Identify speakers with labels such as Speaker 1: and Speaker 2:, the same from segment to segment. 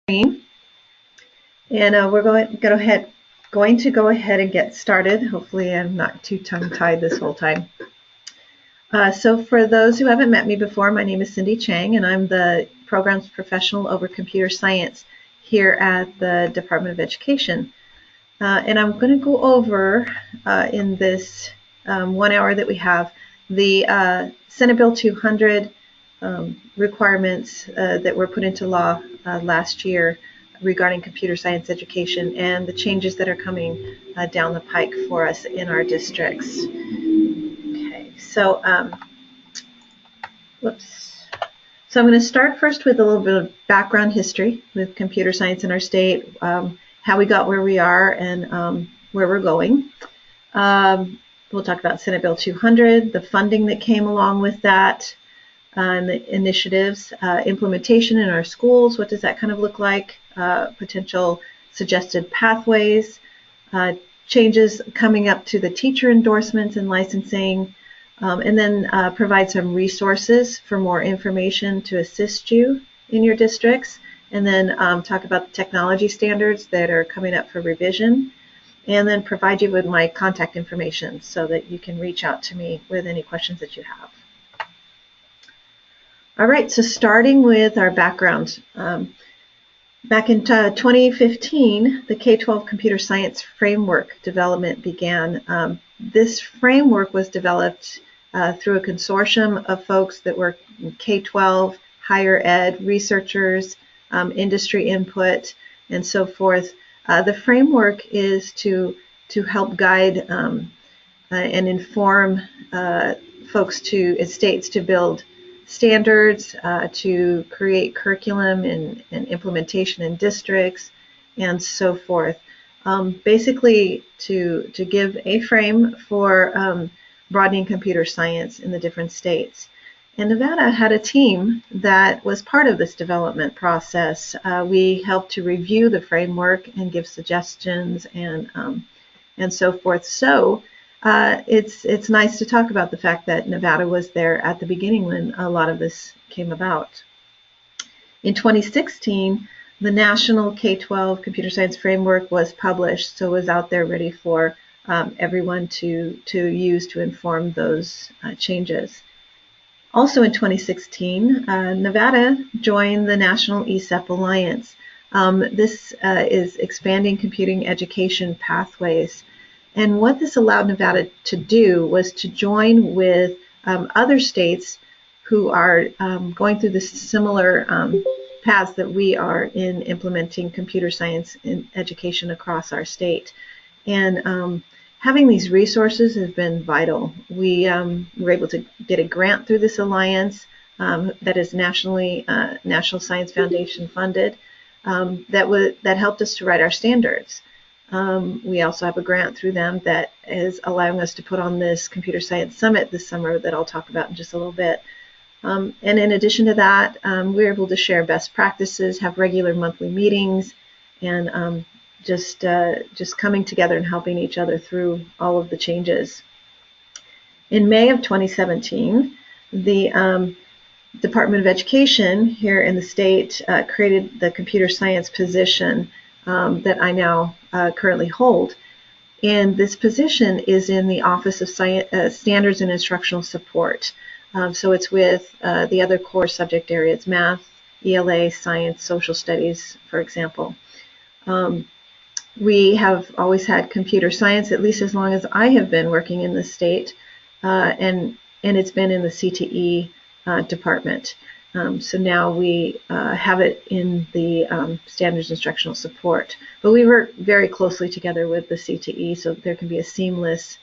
Speaker 1: And we're going to go ahead and get started. Hopefully I'm not too tongue-tied this whole time. So for those who haven't met me before, my name is Cindy Chang, and I'm the Programs Professional over Computer Science here at the Department of Education. And I'm going to go over in this 1 hour that we have the Senate Bill 200 requirements that were put into law last year regarding computer science education and the changes that are coming down the pike for us in our districts. Okay, so So I'm going to start first with a little bit of background history with computer science in our state, how we got where we are and where we're going. We'll talk about Senate Bill 200, the funding that came along with that, and the initiatives, implementation in our schools. What does that kind of look like? Potential suggested pathways, changes coming up to the teacher endorsements and licensing, and then provide some resources for more information to assist you in your districts, and then talk about the technology standards that are coming up for revision, and then provide you with my contact information so that you can reach out to me with any questions that you have. All right, so starting with our background. Back in 2015, the K-12 Computer Science Framework development began. This framework was developed through a consortium of folks that were K-12, higher ed, researchers, industry input, and so forth. The framework is to help guide and inform folks states to build standards, to create curriculum and implementation in districts, and so forth. Basically, to give a frame for broadening computer science in the different states. And Nevada had a team that was part of this development process. We helped to review the framework and give suggestions and so forth. So it's nice to talk about the fact that Nevada was there at the beginning when a lot of this came about. In 2016, the National K-12 Computer Science Framework was published, so it was out there ready for everyone to use to inform those changes. Also in 2016, Nevada joined the National ESEP Alliance. This is expanding computing education pathways. And what this allowed Nevada to do was to join with other states who are going through the similar paths that we are in implementing computer science in education across our state. And having these resources has been vital. We were able to get a grant through this alliance that is National Science Foundation funded that helped us to write our standards. We also have a grant through them that is allowing us to put on this Computer Science Summit this summer that I'll talk about in just a little bit. And in addition to that, we're able to share best practices, have regular monthly meetings, and just coming together and helping each other through all of the changes. In May of 2017, the Department of Education here in the state created the computer science position that I now currently hold. And this position is in the Office of Standards and Instructional Support. So it's with the other core subject areas, math, ELA, science, social studies, for example. We have always had computer science, at least as long as I have been working in the state, and it's been in the CTE department. So now we have it in the Standards Instructional Support. But we work very closely together with the CTE, so there can be a seamless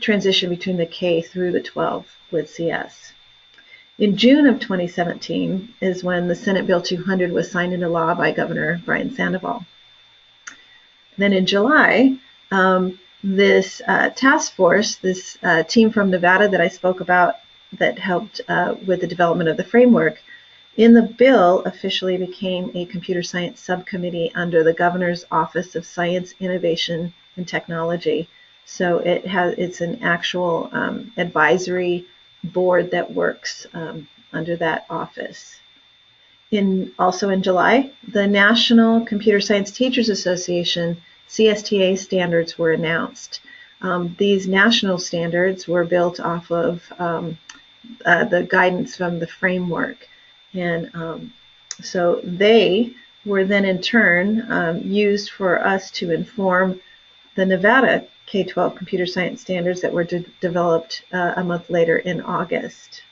Speaker 1: transition between the K through the 12 with CS. In June of 2017 is when the Senate Bill 200 was signed into law by Governor Brian Sandoval. Then in July, this task force, this team from Nevada that I spoke about that helped with the development of the framework, in the bill officially became a computer science subcommittee under the Governor's Office of Science, Innovation, and Technology. So it's an actual advisory board that works under that office. Also in July, the National Computer Science Teachers Association CSTA standards were announced. These national standards were built off of the guidance from the framework, and so they were then in turn used for us to inform the Nevada K-12 computer science standards that were developed a month later in August.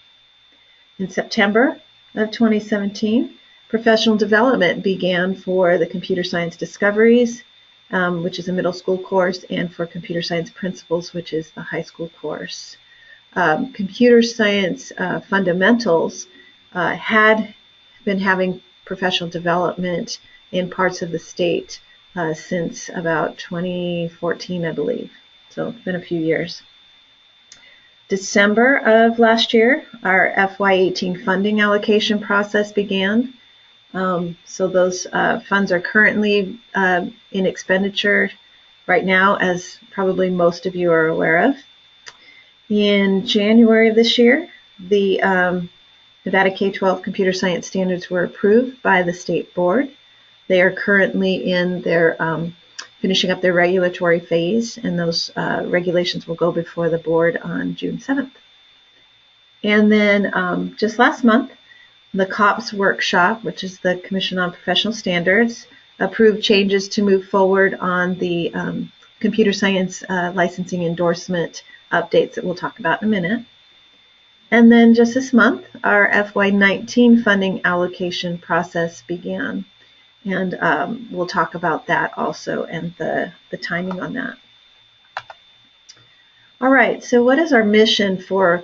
Speaker 1: In September of 2017, professional development began for the Computer Science Discoveries, which is a middle school course, and for Computer Science Principles, which is the high school course. Computer Science Fundamentals had been having professional development in parts of the state since about 2014, I believe. So it's been a few years. December of last year, our FY18 funding allocation process began. So those funds are currently in expenditure right now, as probably most of you are aware of. In January of this year, the Nevada K-12 computer science standards were approved by the state board. They are currently in their finishing up their regulatory phase, and those regulations will go before the board on June 7th. And then just last month, the COPS workshop, which is the Commission on Professional Standards, approved changes to move forward on the computer science licensing endorsement updates that we'll talk about in a minute. And then just this month, our FY19 funding allocation process began. And we'll talk about that also and the timing on that. All right, so what is our mission for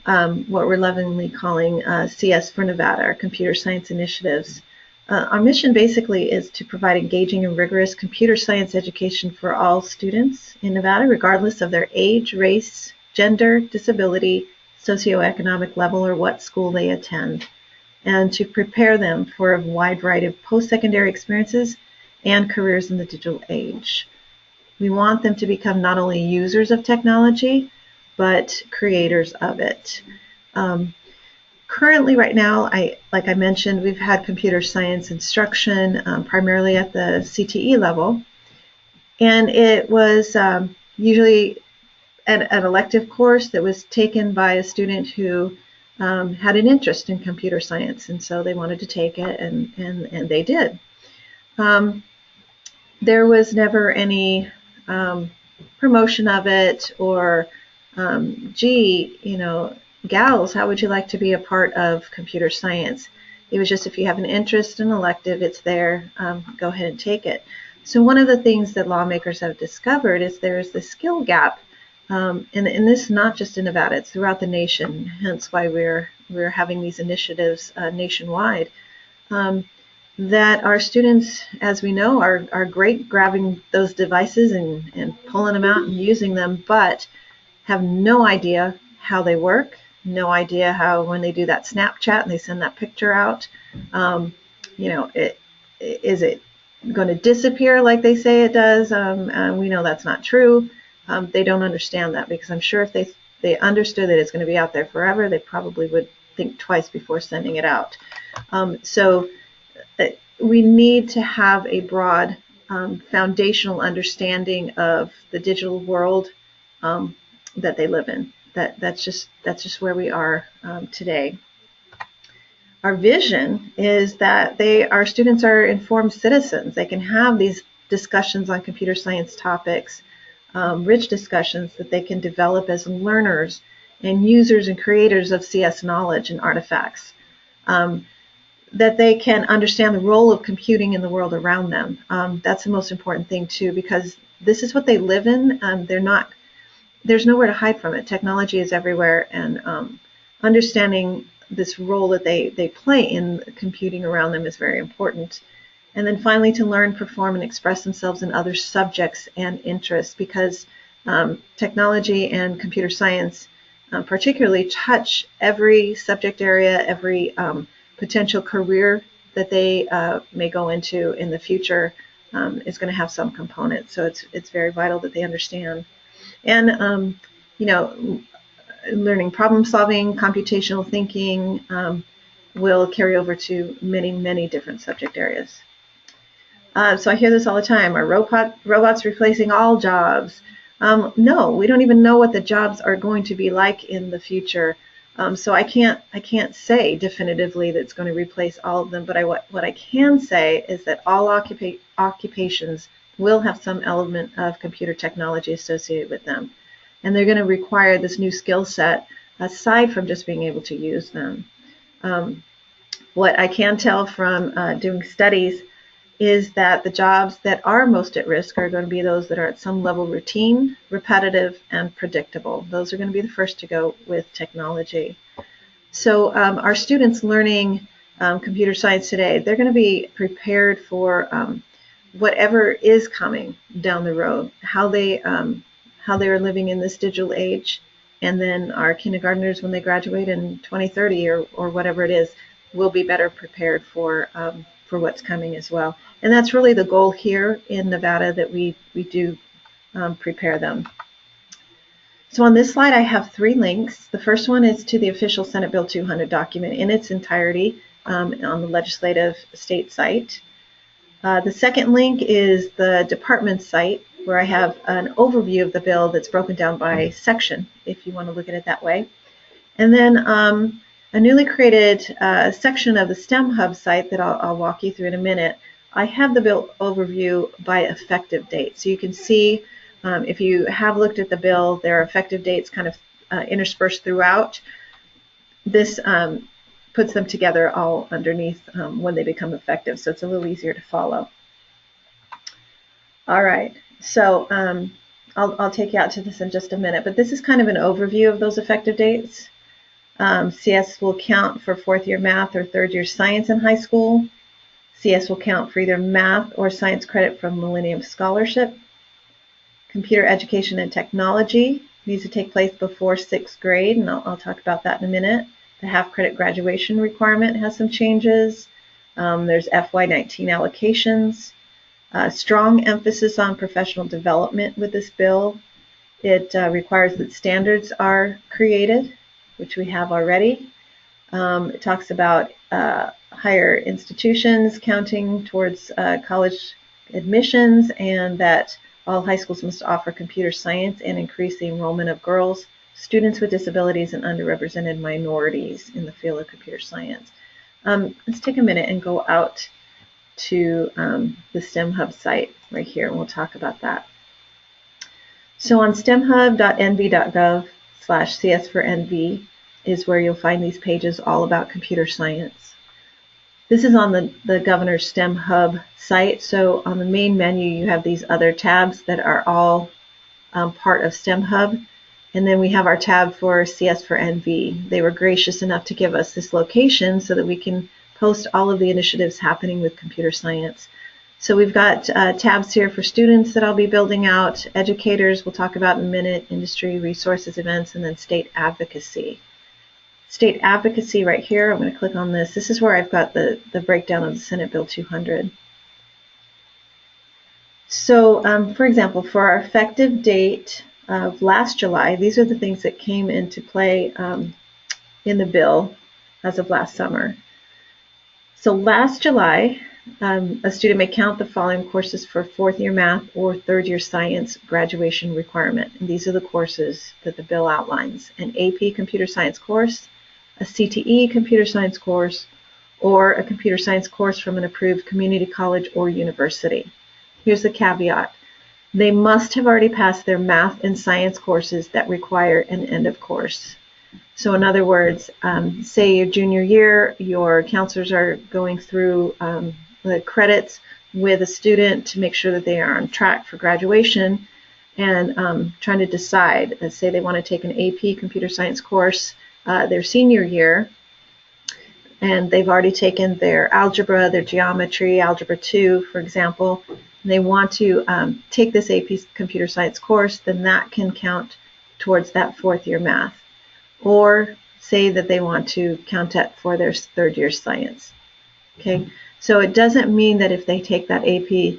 Speaker 1: what we're lovingly calling CS for Nevada, our computer science initiatives? Our mission basically is to provide engaging and rigorous computer science education for all students in Nevada, regardless of their age, race, gender, disability, socioeconomic level, or what school they attend, and to prepare them for a wide variety of post-secondary experiences and careers in the digital age. We want them to become not only users of technology, but creators of it. Currently, right now, like I mentioned, we've had computer science instruction primarily at the CTE level, and it was usually an elective course that was taken by a student who had an interest in computer science, and so they wanted to take it, and they did. There was never any promotion of it, or gee, you know, gals, how would you like to be a part of computer science? It was just, if you have an interest in elective, it's there, go ahead and take it. So one of the things that lawmakers have discovered is there's the skill gap. And this is not just in Nevada, it's throughout the nation, hence why we're having these initiatives nationwide, that our students, as we know, are great grabbing those devices and pulling them out and using them, but have no idea how they work, no idea how, when they do that Snapchat and they send that picture out, you know, is it going to disappear like they say it does? We know that's not true. They don't understand that, because I'm sure if they understood that it's going to be out there forever, they probably would think twice before sending it out. So we need to have a broad foundational understanding of the digital world that they live in. That's just where we are today. Our vision is that our students are informed citizens. They can have these discussions on computer science topics, rich discussions that they can develop as learners and users and creators of CS knowledge and artifacts, that they can understand the role of computing in the world around them. That's the most important thing too, because this is what they live in. There's nowhere to hide from it. Technology is everywhere, and understanding this role that they play in computing around them is very important. And then finally, to learn, perform, and express themselves in other subjects and interests, because technology and computer science particularly touch every subject area, every potential career that they may go into in the future is going to have some component. So it's very vital that they understand. And, you know, learning problem solving, computational thinking, will carry over to many, many different subject areas. So I hear this all the time. Are robots replacing all jobs? No, we don't even know what the jobs are going to be like in the future. So I can't say definitively that it's going to replace all of them. But what I can say is that all occupations will have some element of computer technology associated with them, and they're going to require this new skill set aside from just being able to use them. What I can tell from doing studies is that the jobs that are most at risk are going to be those that are at some level routine, repetitive, and predictable. Those are going to be the first to go with technology. So our students learning computer science today, they're going to be prepared for whatever is coming down the road, how they are living in this digital age, and then our kindergartners, when they graduate in 2030 or whatever it is, will be better prepared for what's coming as well. And that's really the goal here in Nevada, that we do prepare them. So on this slide, I have 3 links. The first one is to the official Senate Bill 200 document in its entirety on the legislative state site. The second link is the department site, where I have an overview of the bill that's broken down by section, if you want to look at it that way. And then a newly created section of the STEMhub site that I'll walk you through in a minute. I have the bill overview by effective date. So you can see if you have looked at the bill, there are effective dates kind of interspersed throughout. This puts them together all underneath when they become effective, so it's a little easier to follow. All right, so I'll take you out to this in just a minute, but this is kind of an overview of those effective dates. CS will count for 4th year math or 3rd year science in high school. CS will count for either math or science credit from Millennium Scholarship. Computer education and technology needs to take place before 6th grade, and I'll talk about that in a minute. The half-credit graduation requirement has some changes. There's FY19 allocations. Strong emphasis on professional development with this bill. It requires that standards are created, which we have already. It talks about higher institutions counting towards college admissions, and that all high schools must offer computer science and increase the enrollment of girls, students with disabilities, and underrepresented minorities in the field of computer science. Let's take a minute and go out to the STEMhub site right here, and we'll talk about that. So on stemhub.nv.gov/cs4nv is where you'll find these pages all about computer science. This is on the governor's STEMhub site. So on the main menu, you have these other tabs that are all part of STEMhub. And then we have our tab for CS4NV. They were gracious enough to give us this location so that we can post all of the initiatives happening with computer science. So we've got tabs here for students that I'll be building out, educators we'll talk about in a minute, industry, resources, events, and then state advocacy. State advocacy right here, I'm going to click on this. This is where I've got the breakdown of the Senate Bill 200. So for example, for our effective date of last July, these are the things that came into play in the bill as of last summer. So last July, a student may count the following courses for 4th year math or 3rd year science graduation requirement. And these are the courses that the bill outlines: an AP computer science course, a CTE computer science course, or a computer science course from an approved community college or university. Here's the caveat. They must have already passed their math and science courses that require an end of course. So in other words, say your junior year, your counselors are going through the credits with a student to make sure that they are on track for graduation, and trying to decide, let's say they want to take an AP computer science course their senior year, and they've already taken their algebra, their geometry, algebra 2, for example, and they want to take this AP computer science course, then that can count towards that 4th year math. Or say that they want to count it for their 3rd year science. Okay, so it doesn't mean that if they take that AP,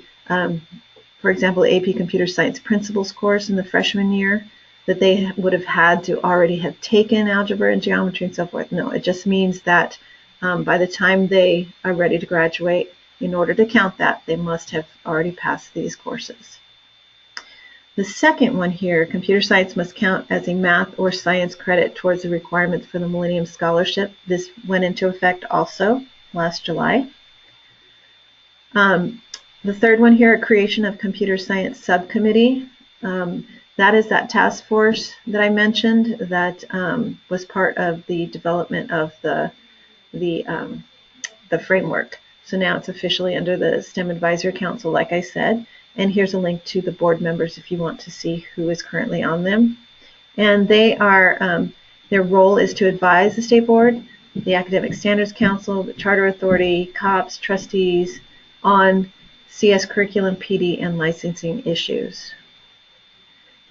Speaker 1: for example, AP Computer Science Principles course in the freshman year, that they would have had to already have taken algebra and geometry and so forth. No, it just means that by the time they are ready to graduate, in order to count that, they must have already passed these courses. The second one here, computer science must count as a math or science credit towards the requirements for the Millennium Scholarship. This went into effect also last July. The third one here, creation of computer science subcommittee. That is that task force that I mentioned that was part of the development of the framework. So now it's officially under the STEM Advisory Council, like I said. And here's a link to the board members if you want to see who is currently on them. And they are, their role is to advise the state board, the Academic Standards Council, the Charter Authority, COPS, trustees on CS curriculum, PD, and licensing issues.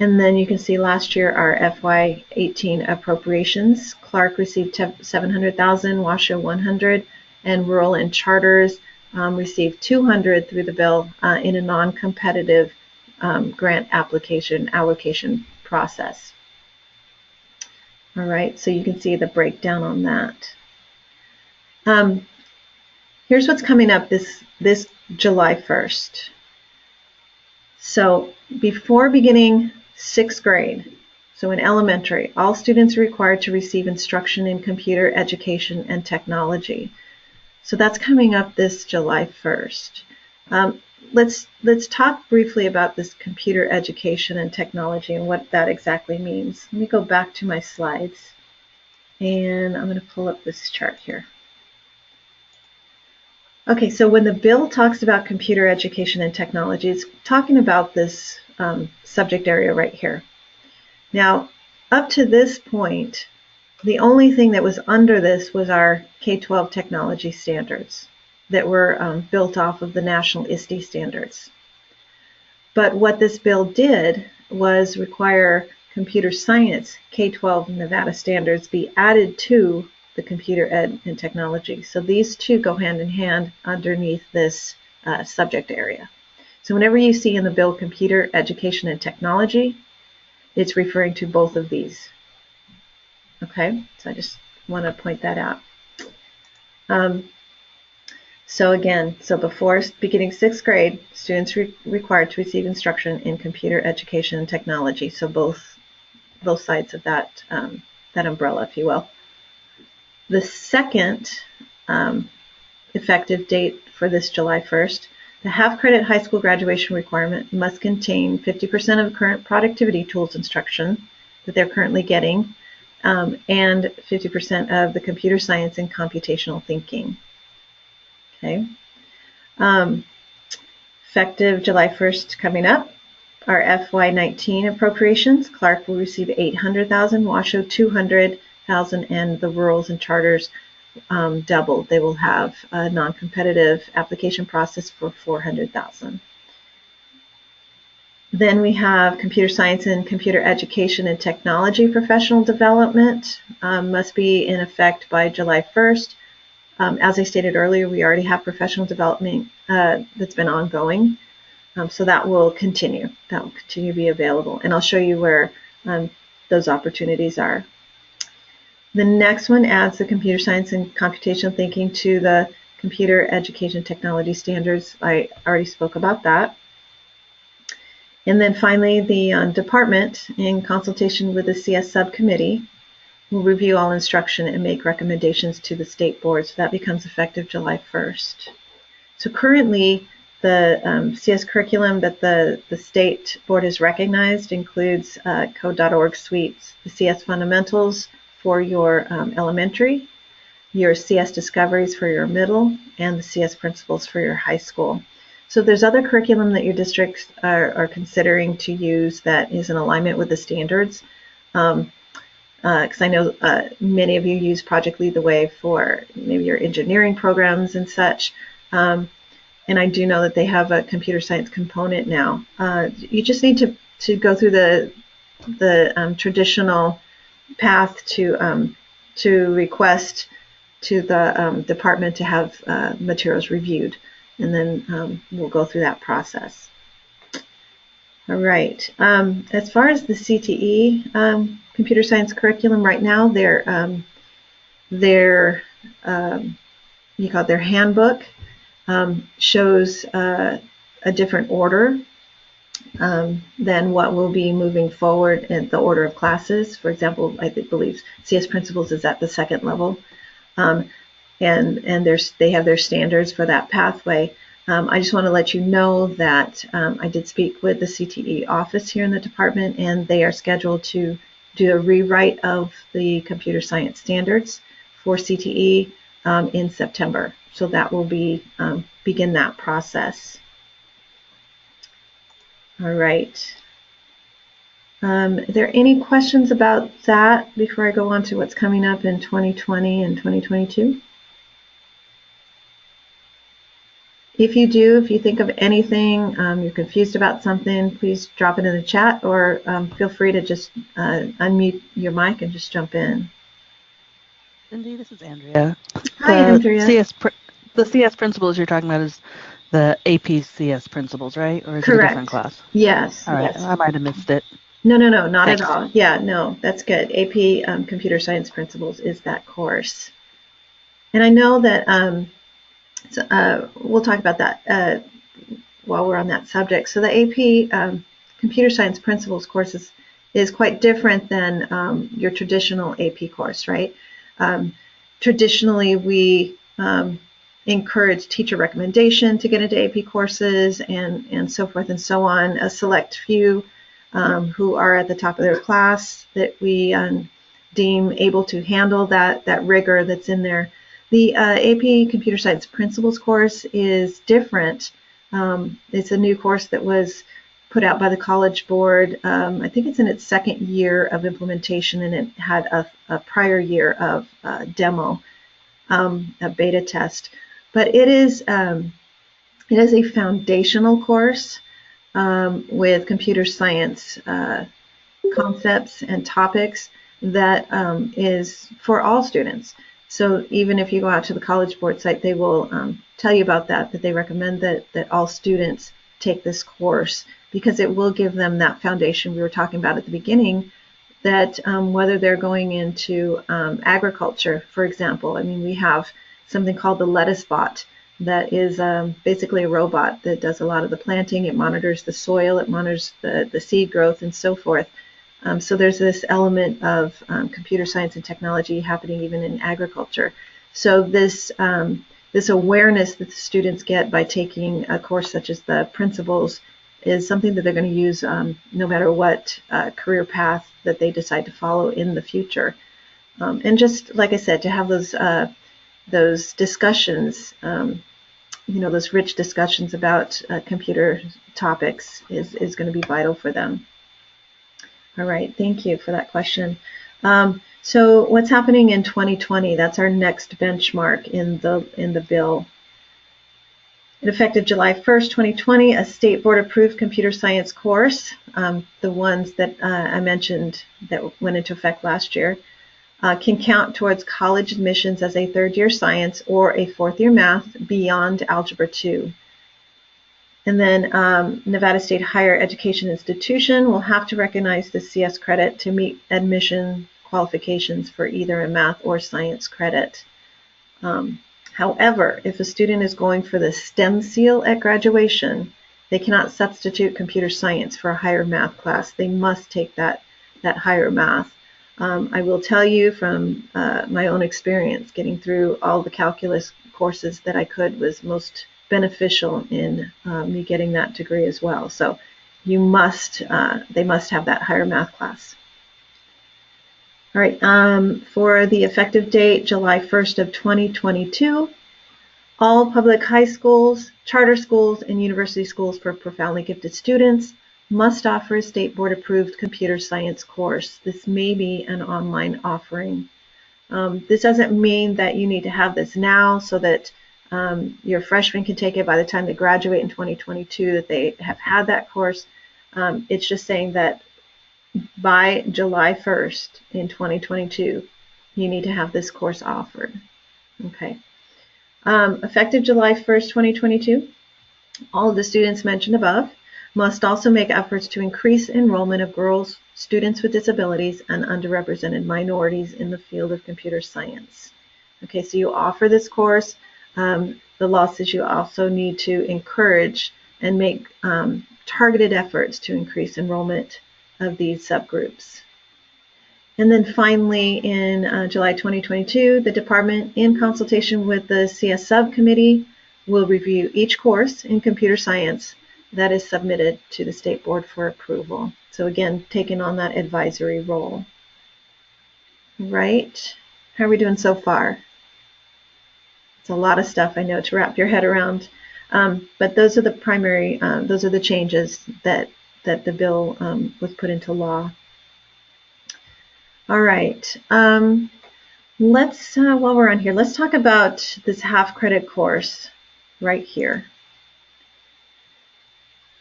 Speaker 1: And then you can see last year our FY18 appropriations. Clark received $700,000, Washoe $100,000, and rural and charters received $200,000 through the bill in a non-competitive grant application allocation process. All right, so you can see the breakdown on that. Here's what's coming up this July 1st. So before beginning 6th grade, so in elementary, all students are required to receive instruction in computer education and technology. So that's coming up this July 1st. Let's talk briefly about this computer education and technology and what that exactly means. Let me go back to my slides, and I'm going to pull up this chart here. Okay, so when the bill talks about computer education and technology, it's talking about this subject area right here. Now, up to this point, the only thing that was under this was our K-12 technology standards that were built off of the national ISTE standards. But what this bill did was require computer science K-12 Nevada standards be added to the computer ed and technology. So these two go hand in hand underneath this subject area. So whenever you see in the bill computer education and technology, it's referring to both of these. Okay, so I just want to point that out. So again, so before beginning 6th grade, students are required to receive instruction in computer education and technology. So both sides of that, that umbrella, if you will. The second effective date for this July 1st, the half-credit high school graduation requirement must contain 50% of current productivity tools instruction that they're currently getting, and 50% of the computer science and computational thinking. Okay. Effective July 1st coming up, our FY19 appropriations, Clark will receive $800,000, Washoe $200,000, and the rurals and charters doubled. They will have a non-competitive application process for $400,000. Then we have computer science and computer education and technology professional development must be in effect by July 1st. As I stated earlier, we already have professional development that's been ongoing. So that will continue. That will continue to be available. And I'll show you where those opportunities are. The next one adds the computer science and computational thinking to the computer education technology standards. I already spoke about that. And then finally, the department, in consultation with the CS subcommittee, will review all instruction and make recommendations to the state board. So that becomes effective July 1st. So currently, the CS curriculum that the state board has recognized includes Code.org suites, the CS fundamentals for your elementary, your CS discoveries for your middle, and the CS principles for your high school. So there's other curriculum that your districts are considering to use that is in alignment with the standards. Because I know many of you use Project Lead the Way for maybe your engineering programs and such. And I do know that they have a computer science component now. You just need to go through the traditional path to request to the department to have materials reviewed, and then we'll go through that process. All right. As far as the CTE computer science curriculum right now, they're you call it their handbook, shows a different order than what will be moving forward in the order of classes. For example, I believe CS Principles is at the second level, and they have their standards for that pathway. I just want to let you know that I did speak with the CTE office here in the department, and they are scheduled to do a rewrite of the computer science standards for CTE in September. So that will be begin that process. All right. Are there any questions about that before I go on to what's coming up in 2020 and 2022? If you do, if you think of anything, you're confused about something, please drop it in the chat, or feel free to just unmute your mic and just jump in.
Speaker 2: Cindy, this is Andrea.
Speaker 1: Hi, Andrea.
Speaker 2: The CS principles you're talking about is the AP CS principles, right? Or is
Speaker 1: Correct.
Speaker 2: it a different class?
Speaker 1: Yes.
Speaker 2: All right,
Speaker 1: yes.
Speaker 2: I might have missed it.
Speaker 1: No, not
Speaker 2: Thanks.
Speaker 1: at all. Yeah, no, that's good. AP Computer Science Principles is that course. And I know that we'll talk about that while we're on that subject. So the AP Computer Science Principles course is quite different than your traditional AP course, right? Traditionally, we encourage teacher recommendation to get into AP courses and so forth and so on. A select few who are at the top of their class that we deem able to handle that rigor that's in there. The AP Computer Science Principles course is different. It's a new course that was put out by the College Board. I think it's in its second year of implementation, and it had a prior year of demo, a beta test. But it is a foundational course with computer science concepts and topics that is for all students. So even if you go out to the College Board site, they will tell you about that they recommend that all students take this course, because it will give them that foundation we were talking about at the beginning, that whether they're going into agriculture, for example. I mean, we have something called the lettuce bot that is basically a robot that does a lot of the planting. It monitors the soil, it monitors the seed growth and so forth. So there's this element of computer science and technology happening even in agriculture. So this awareness that the students get by taking a course such as the principles is something that they're going to use no matter what career path that they decide to follow in the future. And just like I said, to have those discussions, those rich discussions about computer topics is going to be vital for them. All right, thank you for that question. So what's happening in 2020? That's our next benchmark in the bill. Effective July 1st, 2020, a state board approved computer science course, the ones that I mentioned that went into effect last year, can count towards college admissions as a third-year science or a fourth-year math beyond Algebra 2. And then Nevada State Higher Education Institution will have to recognize the CS credit to meet admission qualifications for either a math or science credit. However, if a student is going for the STEM seal at graduation, they cannot substitute computer science for a higher math class. They must take that higher math. I will tell you from my own experience, getting through all the calculus courses that I could was most beneficial in me getting that degree as well. So they must have that higher math class. All right, for the effective date, July 1st of 2022, all public high schools, charter schools, and university schools for profoundly gifted students must offer a state board approved computer science course. This may be an online offering. This doesn't mean that you need to have this now so that your freshmen can take it by the time they graduate in 2022, that they have had that course. It's just saying that by July 1st in 2022, you need to have this course offered. Okay. Effective July 1st, 2022, all of the students mentioned above must also make efforts to increase enrollment of girls, students with disabilities, and underrepresented minorities in the field of computer science. Okay, so you offer this course. the law says you also need to encourage and make targeted efforts to increase enrollment of these subgroups. And then finally, in July 2022, the department, in consultation with the CS subcommittee, will review each course in computer science that is submitted to the state board for approval. So again, taking on that advisory role. Right? How are we doing so far? It's a lot of stuff, I know, to wrap your head around. But those are the primary, those are the changes that the bill was put into law. All right. Let's, while we're on here, let's talk about this half credit course right here.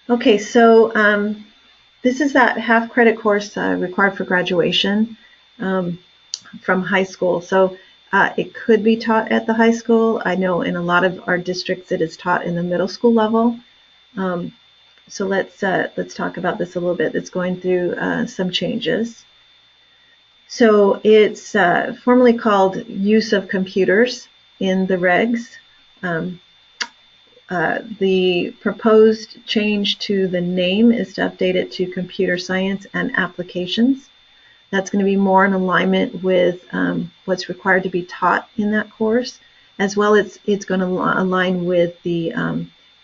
Speaker 1: Okay, so this is that half credit course required for graduation from high school. So it could be taught at the high school. I know in a lot of our districts it is taught in the middle school level. So let's talk about this a little bit. It's going through some changes. So it's formally called Use of Computers in the regs. The proposed change to the name is to update it to Computer Science and Applications. That's going to be more in alignment with what's required to be taught in that course, as well as it's going to align with the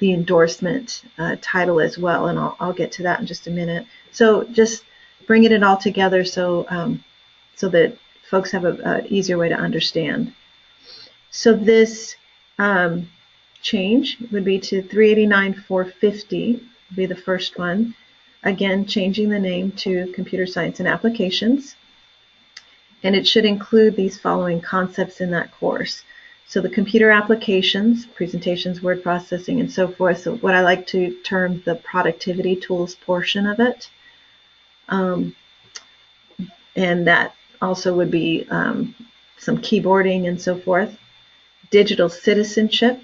Speaker 1: endorsement title as well, and I'll get to that in just a minute. So just bringing it all together so so that folks have an easier way to understand. So this change would be to 389-450 would be the first one. Again, changing the name to Computer Science and Applications. And it should include these following concepts in that course. So the computer applications, presentations, word processing, and so forth. So what I like to term the productivity tools portion of it. And that also would be some keyboarding and so forth. Digital citizenship.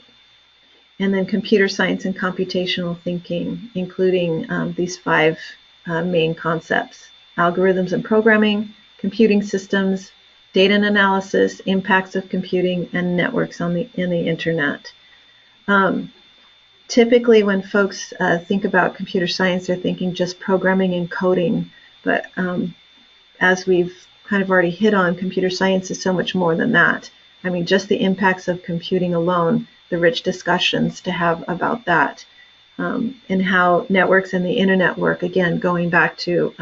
Speaker 1: And then computer science and computational thinking, including these 5 main concepts: algorithms and programming, computing systems, data and analysis, impacts of computing, and networks in the internet. Typically, when folks think about computer science, they're thinking just programming and coding. But as we've kind of already hit on, computer science is so much more than that. I mean, just the impacts of computing alone, the rich discussions to have about that, and how networks and the internet work, again, going back to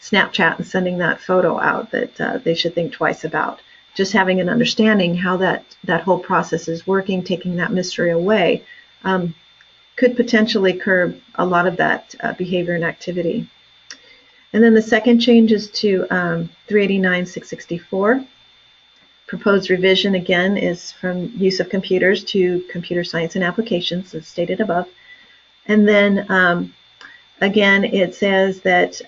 Speaker 1: Snapchat and sending that photo out that they should think twice about. Just having an understanding how that whole process is working, taking that mystery away, could potentially curb a lot of that behavior and activity. And then the second change is to 389-664. Proposed revision, again, is from use of computers to computer science and applications, as stated above. And then, again, it says that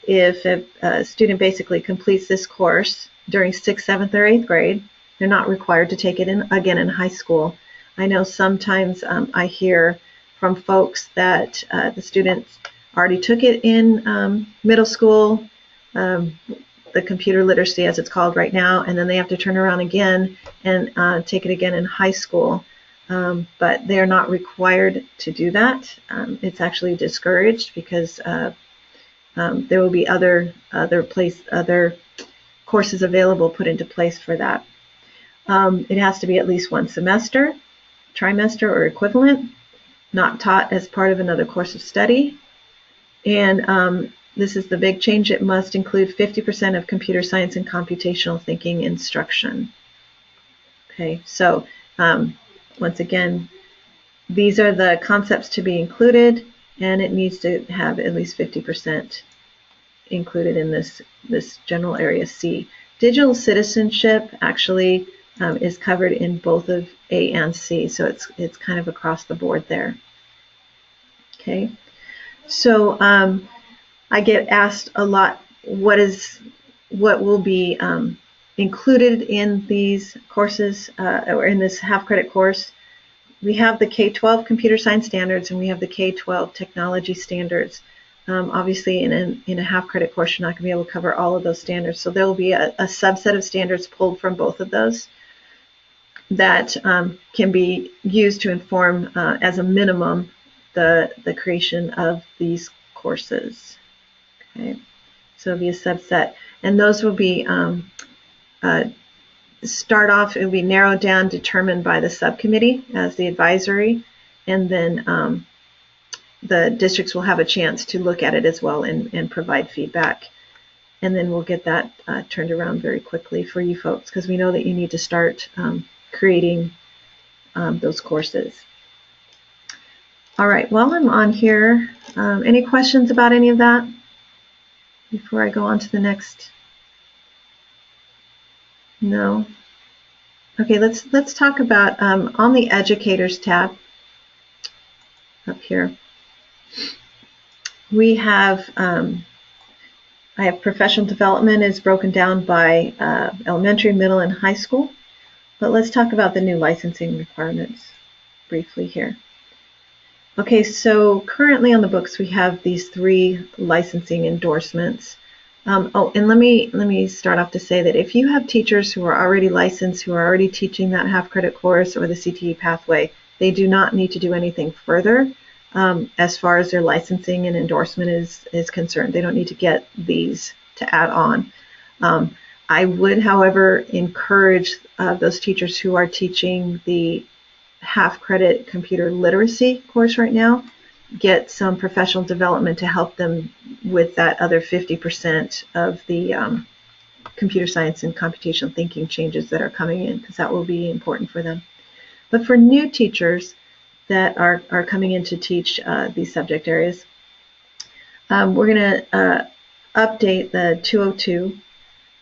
Speaker 1: if a student basically completes this course during 6th, 7th, or 8th grade, they're not required to take it again in high school. I know sometimes I hear from folks that the students already took it in middle school, the computer literacy as it's called right now, and then they have to turn around again and take it again in high school. But they are not required to do that. It's actually discouraged because there will be other courses available put into place for that. It has to be at least 1 semester, trimester, or equivalent, not taught as part of another course of study. And this is the big change. It must include 50% of computer science and computational thinking instruction. Okay, so once again, these are the concepts to be included, and it needs to have at least 50% included in this general area C. Digital citizenship actually is covered in both of A and C, so it's kind of across the board there. Okay, so I get asked a lot, what will be included in these courses or in this half credit course. We have the K-12 computer science standards and we have the K-12 technology standards. Obviously in a half credit course you're not going to be able to cover all of those standards, so there will be a subset of standards pulled from both of those. that can be used to inform, as a minimum, the creation of these courses. Okay, so it'll be a subset, and those will be start off. It will be narrowed down, determined by the subcommittee as the advisory, and then the districts will have a chance to look at it as well and provide feedback. And then we'll get that turned around very quickly for you folks, because we know that you need to start creating those courses. All right, while I'm on here, any questions about any of that before I go on to the next? No? Okay, let's talk about on the Educators tab up here. We have I have professional development is broken down by elementary, middle, and high school. But let's talk about the new licensing requirements briefly here. Okay, so currently on the books we have these 3 licensing endorsements. Oh, and let me start off to say that if you have teachers who are already licensed, who are already teaching that half-credit course or the CTE pathway, they do not need to do anything further as far as their licensing and endorsement is concerned. They don't need to get these to add on. I would, however, encourage those teachers who are teaching the half-credit computer literacy course right now, get some professional development to help them with that other 50% of the computer science and computational thinking changes that are coming in, because that will be important for them. But for new teachers that are coming in to teach these subject areas, we're going to update the 202,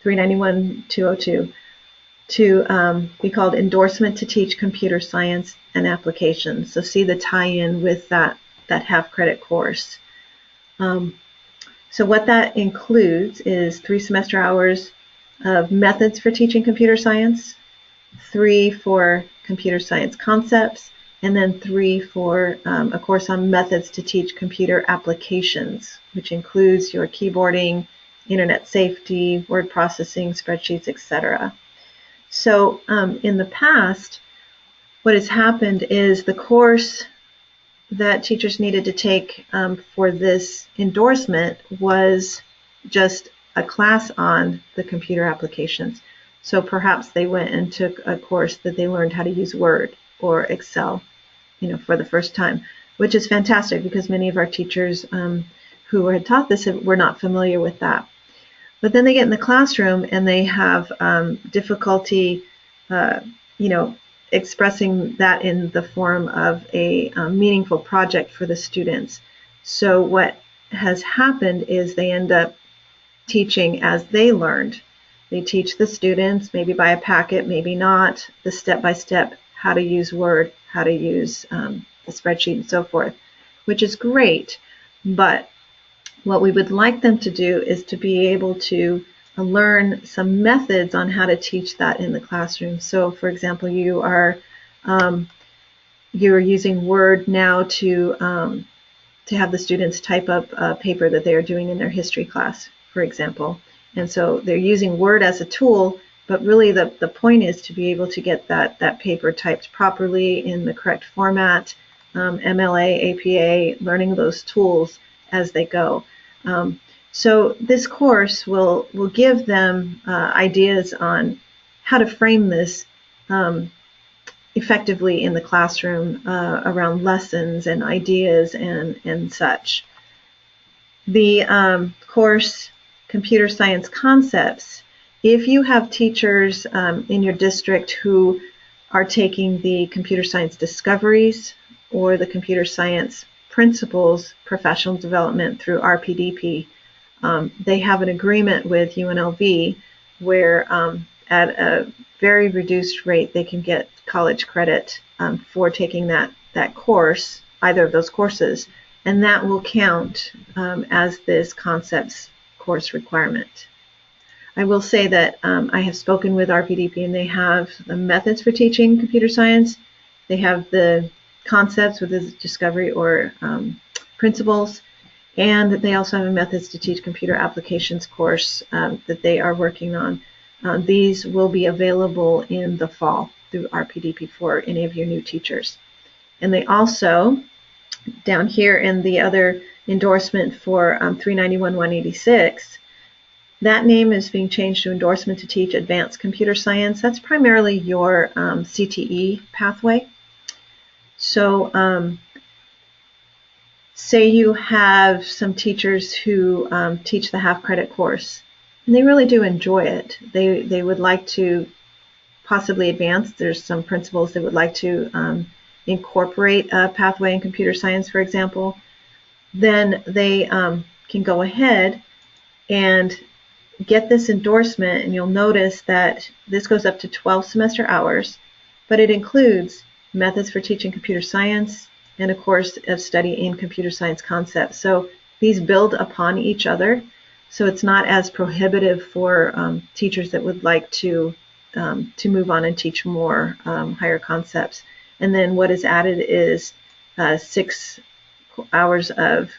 Speaker 1: 391-202 to be called Endorsement to Teach Computer Science and Applications. So see the tie-in with that half-credit course. So what that includes is 3 semester hours of methods for teaching computer science, 3 for computer science concepts, and then 3 for a course on methods to teach computer applications, which includes your keyboarding, internet safety, word processing, spreadsheets, etc. So in the past, what has happened is the course that teachers needed to take for this endorsement was just a class on the computer applications. So perhaps they went and took a course that they learned how to use Word or Excel, for the first time, which is fantastic because many of our teachers who had taught this were not familiar with that. But then they get in the classroom and they have difficulty, expressing that in the form of a meaningful project for the students. So what has happened is they end up teaching as they learned. They teach the students, maybe by a packet, maybe not, the step-by-step how to use Word, how to use the spreadsheet and so forth, which is great. But what we would like them to do is to be able to learn some methods on how to teach that in the classroom. So, for example, you're using Word now to have the students type up a paper that they are doing in their history class, for example. And so they're using Word as a tool, but really the point is to be able to get that paper typed properly in the correct format, MLA, APA, learning those tools as they go. So this course will give them ideas on how to frame this effectively in the classroom around lessons and ideas and such. The course Computer Science Concepts, if you have teachers in your district who are taking the Computer Science Discoveries or the Computer Science Principles Professional Development through RPDP, they have an agreement with UNLV where at a very reduced rate they can get college credit for taking that course, either of those courses, and that will count as this concepts course requirement. I will say that I have spoken with RPDP and they have the methods for teaching computer science. They have the concepts with the discovery or principles, and they also have a methods to teach computer applications course that they are working on. These will be available in the fall. through RPDP for any of your new teachers. And they also, down here in the other endorsement for 391-186, that name is being changed to endorsement to teach advanced computer science. That's primarily your CTE pathway. So say you have some teachers who teach the half-credit course, and they really do enjoy it. They would like to possibly advance. There's some principles they would like to incorporate a pathway in computer science, for example. Then they can go ahead and get this endorsement, and you'll notice that this goes up to 12 semester hours, but it includes methods for teaching computer science and a course of study in computer science concepts. So these build upon each other, so it's not as prohibitive for teachers that would like to move on and teach more higher concepts. And then what is added is 6 hours of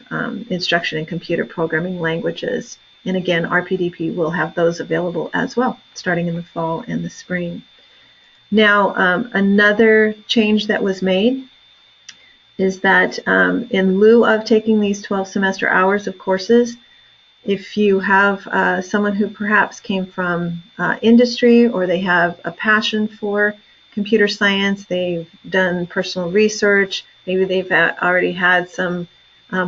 Speaker 1: instruction in computer programming languages. And again, RPDP will have those available as well, starting in the fall and the spring. Now, another change that was made is that in lieu of taking these 12 semester hours of courses, if you have someone who perhaps came from industry, or they have a passion for computer science, they've done personal research, maybe they've already had some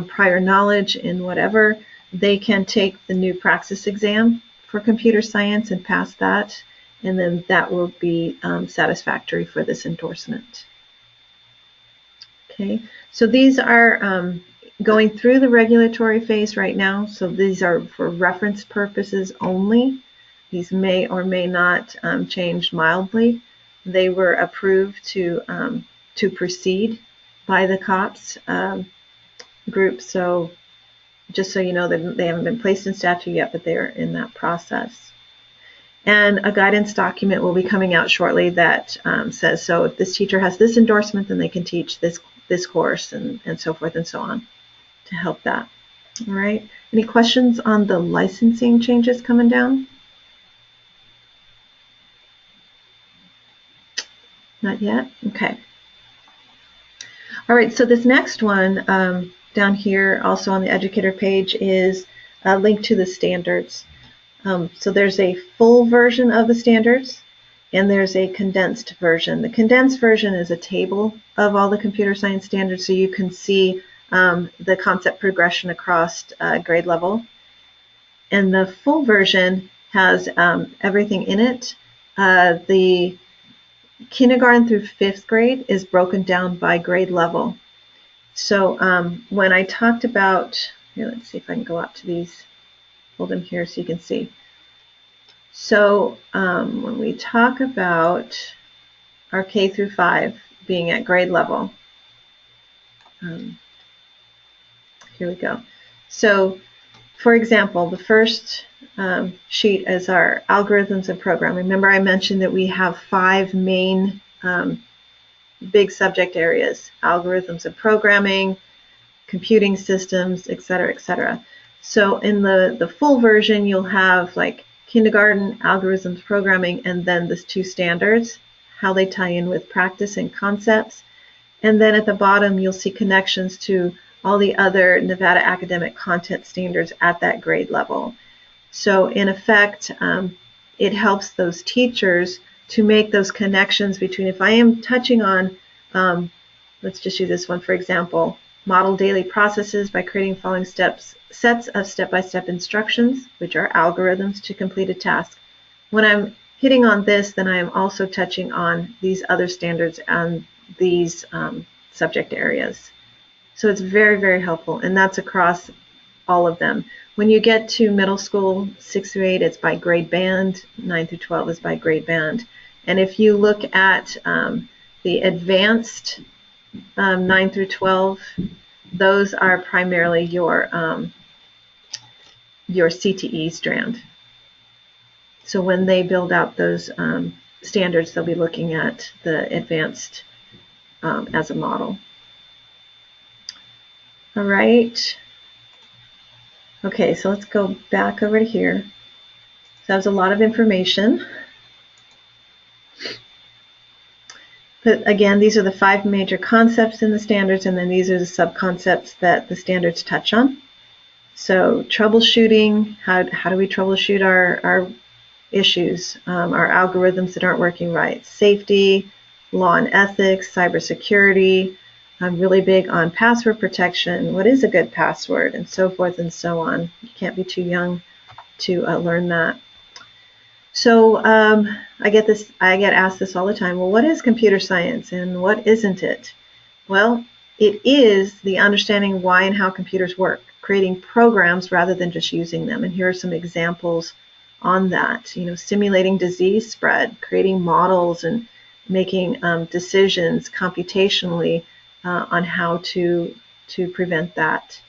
Speaker 1: prior knowledge in whatever, they can take the new praxis exam for computer science and pass that, and then that will be satisfactory for this endorsement. Okay, so these are going through the regulatory phase right now, so these are for reference purposes only. These may or may not change mildly. They were approved to proceed by the COPS group, so just so you know that they haven't been placed in statute yet, but they're in that process. And a guidance document will be coming out shortly that says, so if this teacher has this endorsement, then they can teach this course, and so forth and so on, to help that. All right. Any questions on the licensing changes coming down? Not yet? Okay. All right, so this next one down here, also on the educator page, is a link to the standards. So there's a full version of the standards, and there's a condensed version. The condensed version is a table of all the computer science standards, so you can see the concept progression across grade level. And the full version has everything in it. The kindergarten through 5th grade is broken down by grade level. So when I talked about, here, let's see if I can go out to these, hold them here so you can see. So when we talk about our K through 5 being at grade level, here we go. So for example, the first sheet is our algorithms of programming. Remember I mentioned that we have 5 main big subject areas: algorithms of programming, computing systems, etc., etc. So in the full version, you'll have like kindergarten, algorithms, programming, and then the 2 standards, how they tie in with practice and concepts. And then at the bottom, you'll see connections to all the other Nevada academic content standards at that grade level. So in effect, it helps those teachers to make those connections between, if I am touching on, let's just use this one for example, model daily processes by creating following sets of step-by-step instructions, which are algorithms to complete a task. When I'm hitting on this, then I am also touching on these other standards and these subject areas. So it's very, very helpful, and that's across all of them. When you get to middle school, 6 through 8, it's by grade band, 9 through 12 is by grade band. And if you look at the advanced 9 through 12, those are primarily your CTE strand. So when they build out those standards, they'll be looking at the advanced as a model. All right. Okay, so let's go back over to here. So that was a lot of information. But again, these are the 5 major concepts in the standards, and then these are the sub-concepts that the standards touch on. So troubleshooting, how do we troubleshoot our issues, our algorithms that aren't working right? Safety, law and ethics, cybersecurity. I'm really big on password protection. What is a good password, and so forth and so on. You can't be too young to learn that. So I get asked this all the time. Well, what is computer science and what isn't it? Well, it is the understanding why and how computers work, creating programs rather than just using them. And here are some examples on that. Simulating disease spread, creating models, and making decisions computationally on how to prevent that.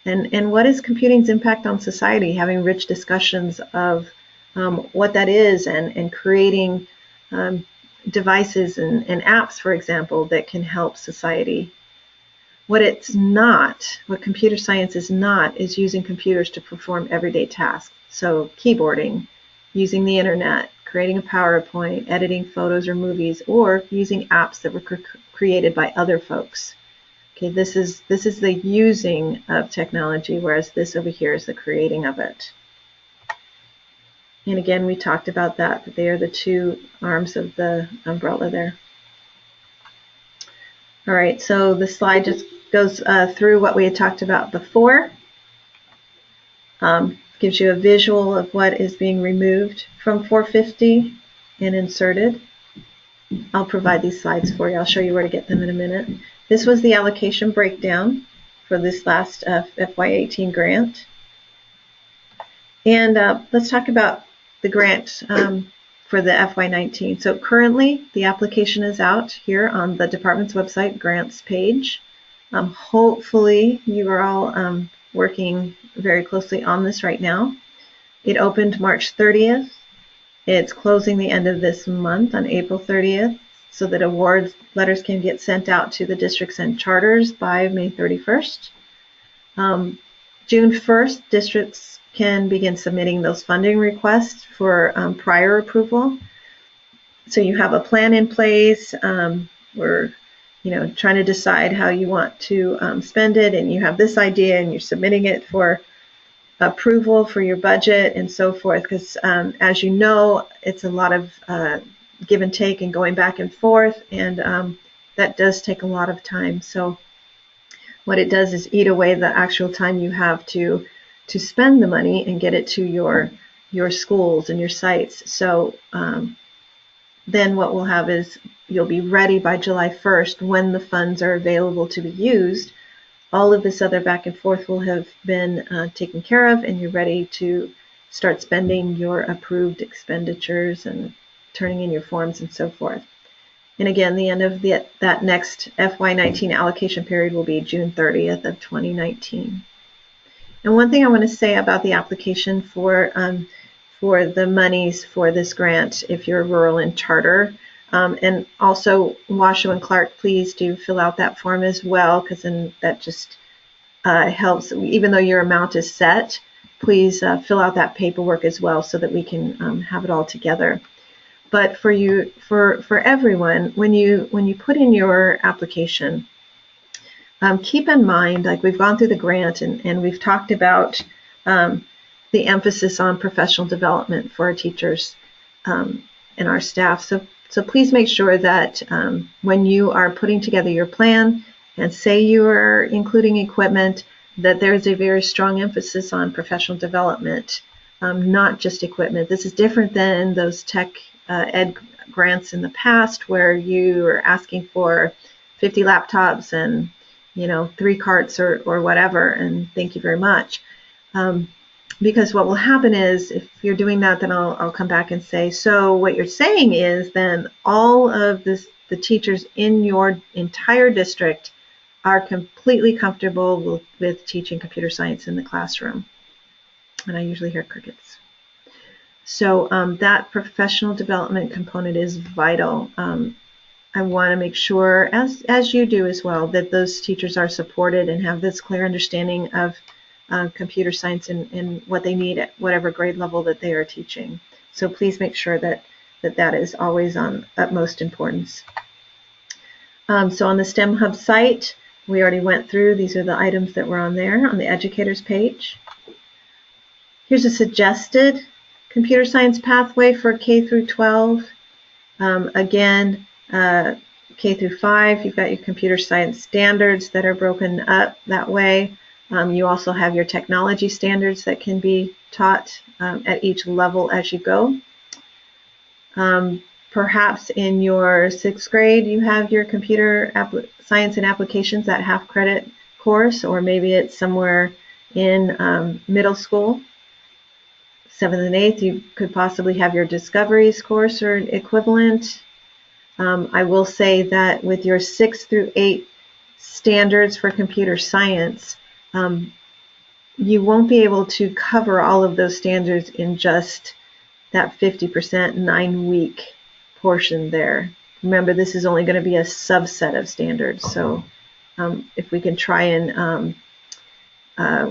Speaker 1: And what is computing's impact on society? Having rich discussions of what that is, and creating devices and apps, for example, that can help society. What it's not, what computer science is not, is using computers to perform everyday tasks. So keyboarding, using the internet, creating a PowerPoint, editing photos or movies, or using apps that were created by other folks. Okay, this is the using of technology, whereas this over here is the creating of it. And again, we talked about that they are the 2 arms of the umbrella there. All right, so the slide just goes through what we had talked about before. Gives you a visual of what is being removed from 450 and inserted. I'll provide these slides for you. I'll show you where to get them in a minute. This was the allocation breakdown for this last FY18 grant. And let's talk about the grant for the FY19. So currently the application is out here on the department's website grants page. Hopefully you are all working very closely on this right now. It opened March 30th. It's closing the end of this month on April 30th, so that awards letters can get sent out to the districts and charters by May 31st. June 1st, districts can begin submitting those funding requests for prior approval. So you have a plan in place. We're trying to decide how you want to spend it, and you have this idea, and you're submitting it for approval for your budget and so forth. Because as you know, it's a lot of give and take and going back and forth, and that does take a lot of time. So what it does is eat away the actual time you have to spend the money and get it to your schools and your sites. So then what we'll have is you'll be ready by July 1st when the funds are available to be used. All of this other back and forth will have been taken care of, and you're ready to start spending your approved expenditures and turning in your forms and so forth. And again, the end of that next FY19 allocation period will be June 30th of 2019. And one thing I want to say about the application for the monies for this grant, if you're rural and charter, and also Washoe and Clark, please do fill out that form as well, because then that just helps. Even though your amount is set, please fill out that paperwork as well, so that we can have it all together. But for everyone, when you put in your application, keep in mind, like we've gone through the grant and we've talked about the emphasis on professional development for our teachers and our staff. So please make sure that when you are putting together your plan and say you are including equipment, that there's a very strong emphasis on professional development, not just equipment. This is different than those tech ed grants in the past where you are asking for 50 laptops and 3 carts or whatever, and thank you very much. Because what will happen is, if you're doing that, then I'll come back and say, so what you're saying is then all of the teachers in your entire district are completely comfortable with teaching computer science in the classroom. And I usually hear crickets. So that professional development component is vital. I want to make sure, as you do as well, that those teachers are supported and have this clear understanding of computer science and what they need at whatever grade level that they are teaching. So please make sure that is always on utmost importance. So on the STEM Hub site, we already went through. These are the items that were on there on the educators page. Here's a suggested computer science pathway for K through 12. Again, K through 5, you've got your computer science standards that are broken up that way. You also have your technology standards that can be taught at each level as you go. Perhaps in your 6th grade, you have your computer science and applications, that half credit course, or maybe it's somewhere in middle school. 7th and 8th, you could possibly have your discoveries course or equivalent. I will say that with your 6th through 8 standards for computer science, you won't be able to cover all of those standards in just that 50% 9-week portion there. Remember, this is only going to be a subset of standards, so if we can try and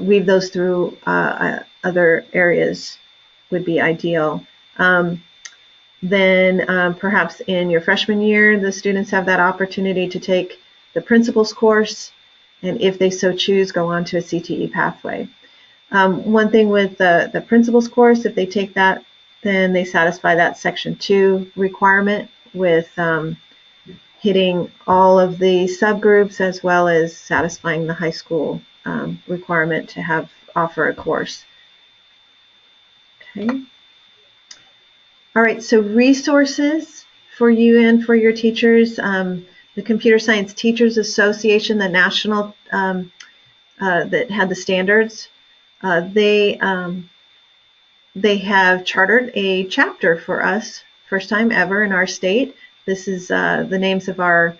Speaker 1: weave those through other areas would be ideal. Then perhaps in your freshman year, the students have that opportunity to take the principles course, and if they so choose, go on to a CTE pathway. One thing with the principles course, if they take that, then they satisfy that Section 2 requirement with hitting all of the subgroups as well as satisfying the high school requirement to offer a course. Okay. All right, so resources for you and for your teachers. The Computer Science Teachers Association, the national that had the standards, they have chartered a chapter for us, first time ever in our state. This is the names of our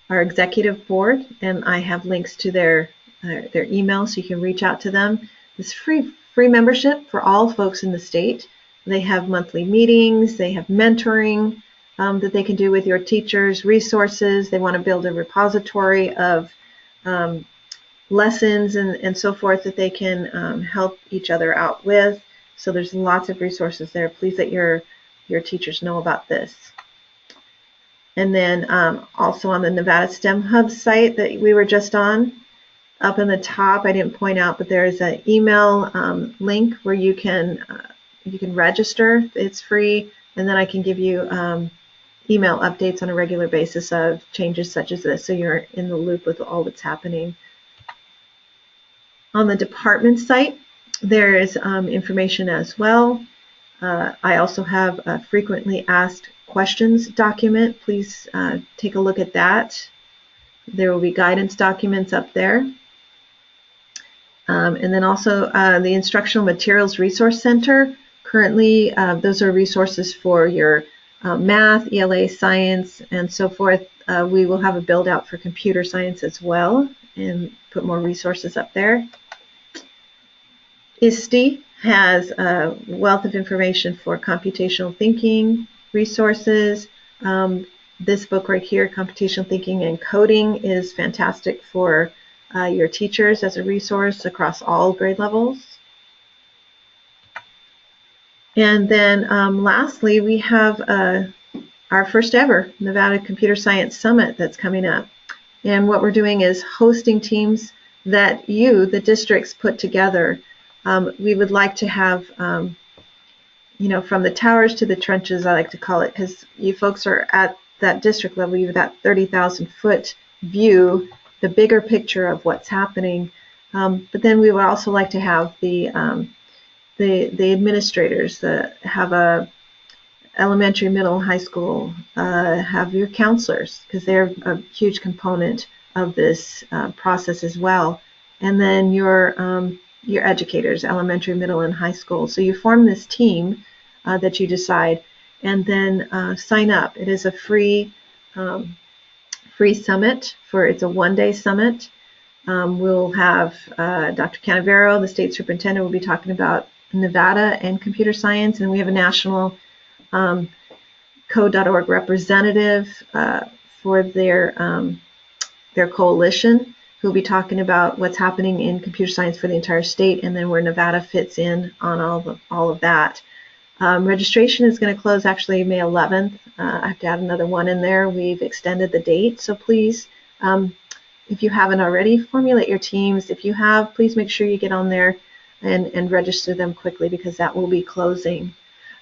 Speaker 1: executive board, and I have links to their email so you can reach out to them. It's free membership for all folks in the state. They have monthly meetings, they have mentoring that they can do with your teachers, resources. They want to build a repository of lessons and so forth that they can help each other out with. So there's lots of resources there. Please let your teachers know about this. And then also on the Nevada STEM Hub site that we were just on, up in the top, I didn't point out, but there is an email link where you can register. It's free, and then I can give you email updates on a regular basis of changes such as this, so you're in the loop with all that's happening. On the department site, there is information as well. I also have a frequently asked questions document. Please take a look at that. There will be guidance documents up there. And then also the Instructional Materials Resource Center. Currently, those are resources for your math, ELA, science, and so forth. We will have a build out for computer science as well and put more resources up there. ISTE has a wealth of information for computational thinking resources. This book right here, Computational Thinking and Coding, is fantastic for your teachers as a resource across all grade levels. And then lastly, we have our first ever Nevada Computer Science Summit that's coming up. And what we're doing is hosting teams that the districts, put together. We would like to have, from the towers to the trenches, I like to call it, because you folks are at that district level, you have that 30,000-foot view, the bigger picture of what's happening. But then we would also like to have the administrators that have a elementary, middle, high school, have your counselors, because they're a huge component of this process as well. And then your educators, elementary, middle, and high school. So you form this team that you decide, and then sign up. It is a free summit. It's a one-day summit. We'll have Dr. Canavero, the state superintendent, will be talking about Nevada and computer science, and we have a national code.org representative for their coalition, who will be talking about what's happening in computer science for the entire state, and then where Nevada fits in on all of that. Registration is going to close actually May 11th. I have to add another one in there. We've extended the date, so please, if you haven't already, formulate your teams. If you have, please make sure you get on there and register them quickly, because that will be closing.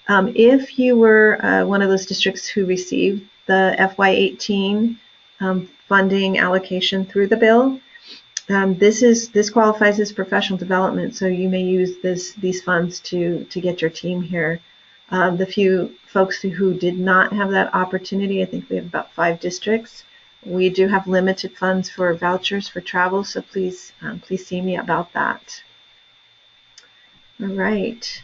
Speaker 1: If you were one of those districts who received the FY18 funding allocation through the bill, this qualifies as professional development, so you may use these funds to get your team here. The few folks who did not have that opportunity, I think we have about 5 districts. We do have limited funds for vouchers for travel, so please see me about that. All right.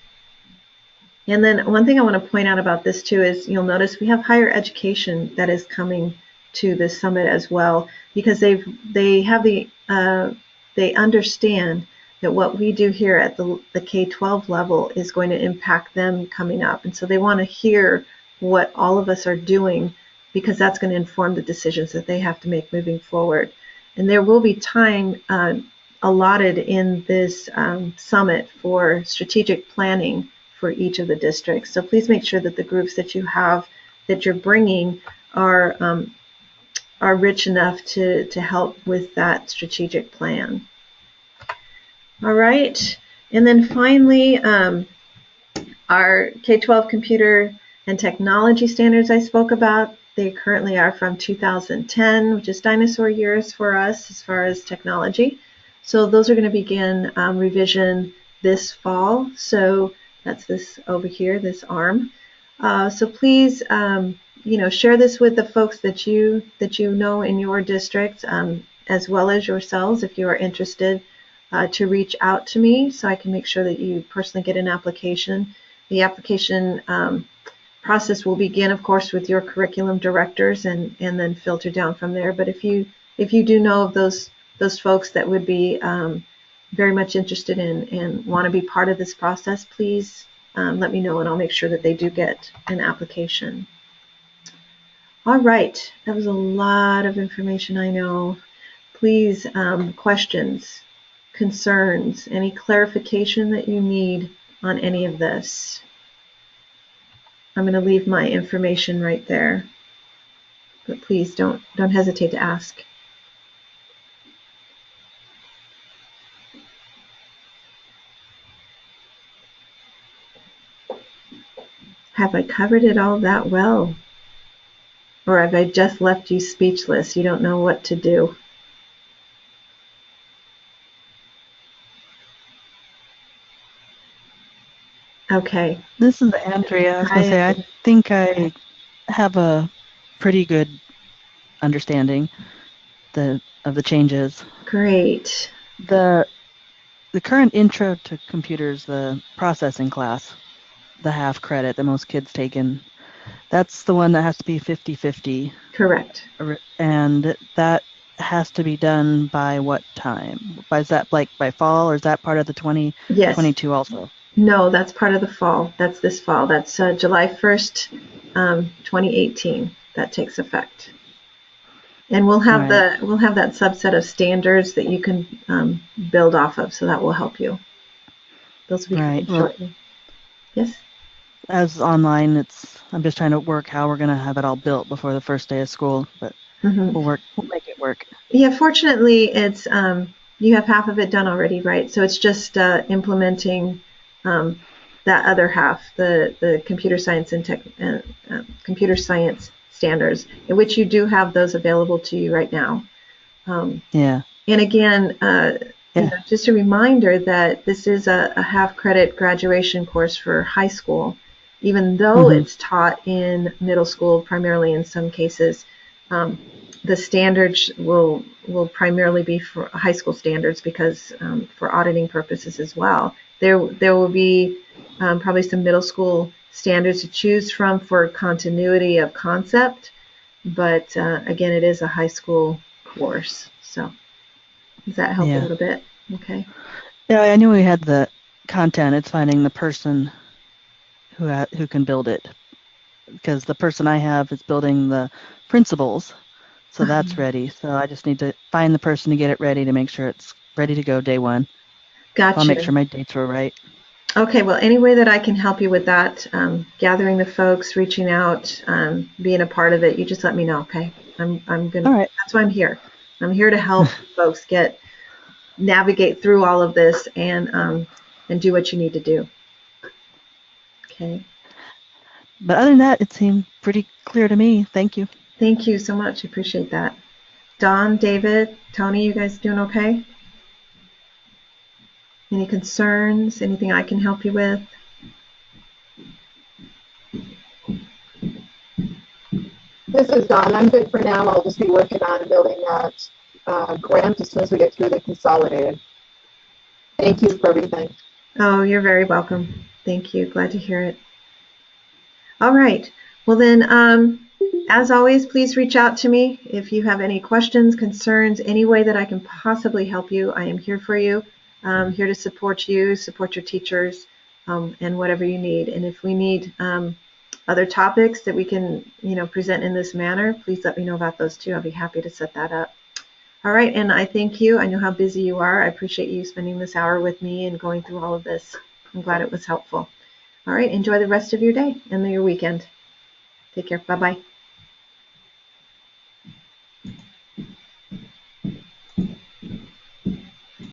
Speaker 1: And then one thing I want to point out about this too is you'll notice we have higher education that is coming to this summit as well, because they understand that what we do here at the K-12 level is going to impact them coming up, and so they want to hear what all of us are doing, because that's going to inform the decisions that they have to make moving forward. And there will be time allotted in this summit for strategic planning for each of the districts. So please make sure that the groups that you have, that you're bringing, are rich enough to help with that strategic plan. All right, and then finally, our K-12 computer and technology standards I spoke about, they currently are from 2010, which is dinosaur years for us as far as technology. So those are going to begin revision this fall. So that's this over here, this ARM. So please, share this with the folks that you know in your district, as well as yourselves, if you are interested, to reach out to me so I can make sure that you personally get an application. The application process will begin, of course, with your curriculum directors and then filter down from there. But if you do know of those folks that would be very much interested in and want to be part of this process, please let me know, and I'll make sure that they do get an application. All right, that was a lot of information, I know. Please, questions, concerns, any clarification that you need on any of this. I'm going to leave my information right there, but please don't hesitate to ask. Have I covered it all that well? Or have I just left you speechless? You don't know what to do. Okay.
Speaker 2: This is Andrea. I was going to say, I think I have a pretty good understanding of the changes.
Speaker 1: Great.
Speaker 2: The current intro to computers, the processing class, the half credit that most kids take in, that's the one that has to be 50-50.
Speaker 1: Correct.
Speaker 2: And that has to be done by what time? Is that like by fall, or is that part of the 2022 yes. also?
Speaker 1: No, that's part of the fall. That's this fall. That's July 1st, 2018. That takes effect. And we'll have that subset of standards that you can build off of, so that will help you. Those will be coming shortly. Yes?
Speaker 2: As online, I'm just trying to work how we're going to have it all built before the first day of school, but we'll make it work. Yeah, fortunately, it's you have half of it done already, right? So it's just implementing that other half, the computer science and computer science standards, in which you do have those available to you right now. Yeah. And again, just a reminder that this is a half credit graduation course for high school, even though it's taught in middle school, primarily in some cases. The standards will primarily be for high school standards, because for auditing purposes as well. There will be probably some middle school standards to choose from for continuity of concept, but again, it is a high school course. So does that help a little bit? Okay. Yeah, I knew we had the content. It's finding the person who can build it, because the person I have is building the principles, so that's ready. So I just need to find the person to get it ready to make sure it's ready to go day one. Gotcha. I'll make sure my dates were right.
Speaker 1: Okay, well, any way that I can help you with that, gathering the folks, reaching out, being a part of it, you just let me know, okay? I'm gonna.
Speaker 2: All right.
Speaker 1: That's why I'm here. I'm here to help folks navigate through all of this and do what you need to do. Okay.
Speaker 2: But other than that, it seemed pretty clear to me. Thank you.
Speaker 1: Thank you so much. I appreciate that. Don, David, Tony, you guys doing okay? Any concerns? Anything I can help you with?
Speaker 3: This is Dawn. I'm good for now. I'll just be working on building that grant as soon as we get through the consolidated. Thank you for everything.
Speaker 1: Oh, you're very welcome. Thank you. Glad to hear it. All right. Well then, as always, please reach out to me if you have any questions, concerns, any way that I can possibly help you. I am here for you. I'm here to support you, support your teachers, and whatever you need. And if we need other topics that we can, present in this manner, please let me know about those too. I'll be happy to set that up. All right, and I thank you. I know how busy you are. I appreciate you spending this hour with me and going through all of this. I'm glad it was helpful. All right, enjoy the rest of your day and your weekend. Take care. Bye-bye.